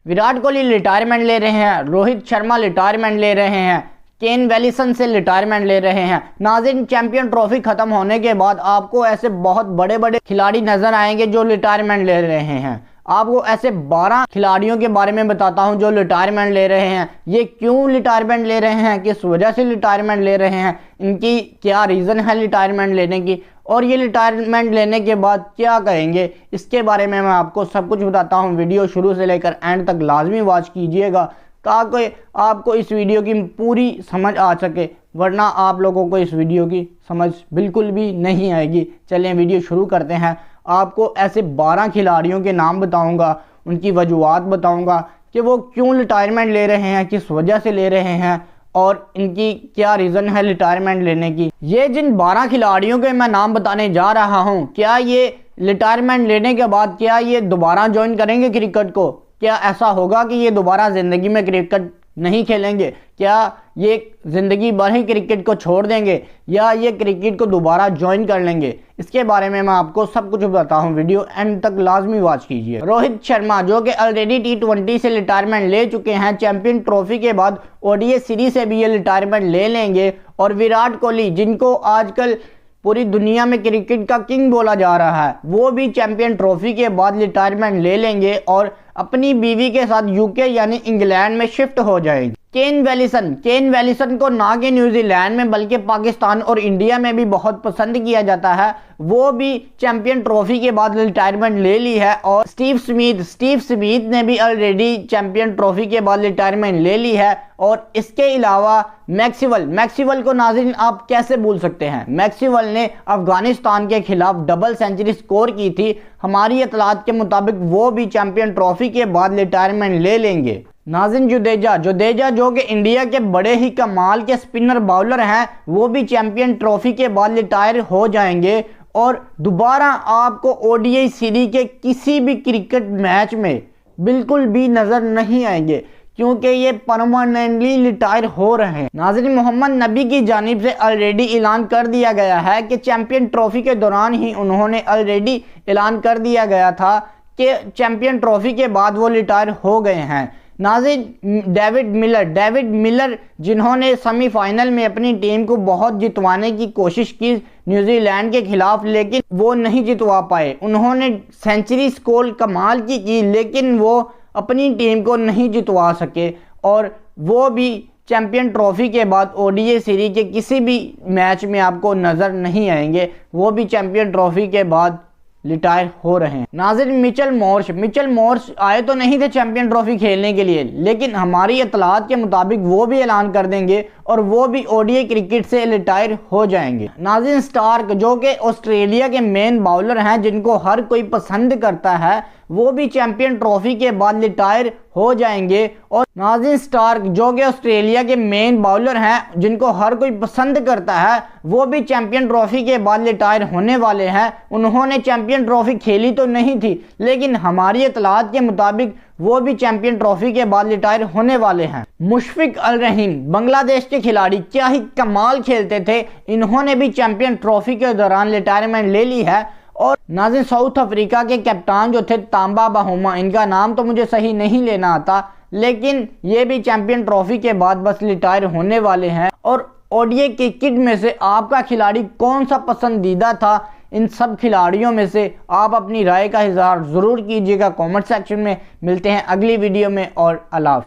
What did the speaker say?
Virat Kohli retirement ले रहे हैं, रोहित शर्मा रिटायरमेंट ले रहे हैं, केन वेलिसन से रिटायरमेंट ले रहे हैं। नाज़रीन, चैंपियन ट्रॉफी खत्म होने के बाद आपको ऐसे बहुत बड़े बड़े खिलाड़ी नजर आएंगे जो रिटायरमेंट ले रहे हैं। आपको ऐसे 12 खिलाड़ियों के बारे में बताता हूं जो रिटायरमेंट ले रहे हैं। ये क्यों रिटायरमेंट ले रहे हैं, किस वजह से रिटायरमेंट ले रहे हैं, इनकी क्या रीज़न है रिटायरमेंट लेने की, और ये रिटायरमेंट लेने के बाद क्या करेंगे, इसके बारे में मैं आपको सब कुछ बताता हूं। वीडियो शुरू से लेकर एंड तक लाजमी वॉच कीजिएगा ताकि आपको इस वीडियो की पूरी समझ आ सके, वरना आप लोगों को इस वीडियो की समझ बिल्कुल भी नहीं आएगी। चलें वीडियो शुरू करते हैं। आपको ऐसे 12 खिलाड़ियों के नाम बताऊंगा, उनकी वजूहात बताऊंगा कि वो क्यों रिटायरमेंट ले रहे हैं, किस वजह से ले रहे हैं और इनकी क्या रीज़न है रिटायरमेंट लेने की। ये जिन 12 खिलाड़ियों के मैं नाम बताने जा रहा हूँ, क्या ये रिटायरमेंट लेने के बाद क्या ये दोबारा ज्वाइन करेंगे क्रिकेट को? क्या ऐसा होगा कि ये दोबारा ज़िंदगी में क्रिकेट नहीं खेलेंगे? क्या ये ज़िंदगी भर ही क्रिकेट को छोड़ देंगे या ये क्रिकेट को दोबारा ज्वाइन कर लेंगे? इसके बारे में मैं आपको सब कुछ बताता हूँ। वीडियो एंड तक लाजमी वॉच कीजिए। रोहित शर्मा जो कि ऑलरेडी T20 से रिटायरमेंट ले चुके हैं, चैंपियन ट्रॉफी के बाद ODI सीरीज से भी ये रिटायरमेंट ले लेंगे। और विराट कोहली जिनको आजकल पूरी दुनिया में क्रिकेट का किंग बोला जा रहा है, वो भी चैंपियन ट्रॉफी के बाद रिटायरमेंट ले लेंगे और अपनी बीवी के साथ UK यानी इंग्लैंड में शिफ्ट हो जाएंगे। केन वेलिसन को ना कि न्यूजीलैंड में बल्कि पाकिस्तान और इंडिया में भी बहुत पसंद किया जाता है, वो भी चैंपियन ट्रॉफी के बाद रिटायरमेंट ले ली है। और स्टीव स्मिथ ने भी ऑलरेडी चैंपियन ट्रॉफी के बाद रिटायरमेंट ले ली है। और इसके अलावा मैक्सवेल को नाज़रीन आप कैसे भूल सकते हैं? मैक्सवेल ने अफगानिस्तान के खिलाफ डबल सेंचुरी स्कोर की थी। हमारी इतलात के मुताबिक वो भी चैंपियन ट्रॉफी के बाद रिटायरमेंट ले लेंगे। नाज़रीन, जडेजा जो कि इंडिया के बड़े ही कमाल के स्पिनर बाउलर हैं, वो भी चैंपियन ट्रॉफी के बाद रिटायर हो जाएंगे और दोबारा आपको ODI सीरीज के किसी भी क्रिकेट मैच में बिल्कुल भी नज़र नहीं आएंगे क्योंकि ये परमानेंटली रिटायर हो रहे हैं। नाज़रीन, मोहम्मद नबी की जानिब से ऑलरेडी ऐलान कर दिया गया है कि चैंपियन ट्रॉफी के दौरान ही उन्होंने ऑलरेडी ऐलान कर दिया गया था कि चैंपियन ट्रॉफी के बाद वो रिटायर हो गए हैं। नाज़रीन, डेविड मिलर जिन्होंने सेमीफाइनल में अपनी टीम को बहुत जितवाने की कोशिश की न्यूजीलैंड के खिलाफ, लेकिन वो नहीं जितवा पाए। उन्होंने सेंचुरी स्कोर कमाल की लेकिन वो अपनी टीम को नहीं जितवा सके और वो भी चैंपियन ट्रॉफी के बाद ODI सीरीज के किसी भी मैच में आपको नज़र नहीं आएंगे। वो भी चैंपियन ट्रॉफी के बाद रिटायर हो रहे हैं। नाज़रीन, मिचेल मॉर्श आए तो नहीं थे चैंपियन ट्रॉफी खेलने के लिए, लेकिन हमारी इतलात के मुताबिक वो भी ऐलान कर देंगे और वो भी ODI क्रिकेट से रिटायर हो जाएंगे। नाज़रीन, स्टार्क जो कि ऑस्ट्रेलिया के मेन बाउलर हैं जिनको हर कोई पसंद करता है, वो भी चैंपियन ट्रॉफी के बाद रिटायर हो जाएंगे। और नाज़रीन, स्टार्क जो कि ऑस्ट्रेलिया के मेन बाउलर हैं जिनको हर कोई पसंद करता है, वो भी चैंपियन ट्रॉफी के बाद रिटायर होने वाले हैं। उन्होंने चैंपियन ट्रॉफी खेली तो नहीं थी, लेकिन हमारी इतलात के मुताबिक वो भी चैंपियन ट्रॉफी के बाद रिटायर होने वाले हैं। मुशफिक अल रहीम बांग्लादेश के खिलाड़ी क्या ही कमाल खेलते थे, इन्होंने भी चैंपियन ट्रॉफी के दौरान रिटायरमेंट ले ली है। और नाज़रीन, साउथ अफ्रीका के कप्तान जो थे तांबा बाहुमा, इनका नाम तो मुझे सही नहीं लेना आता, लेकिन ये भी चैंपियन ट्रॉफी के बाद बस रिटायर होने वाले हैं। और ODI क्रिकेट में से आपका खिलाड़ी कौन सा पसंदीदा था? इन सब खिलाड़ियों में से आप अपनी राय का इजहार ज़रूर कीजिएगा कमेंट सेक्शन में। मिलते हैं अगली वीडियो में और अल्लाह।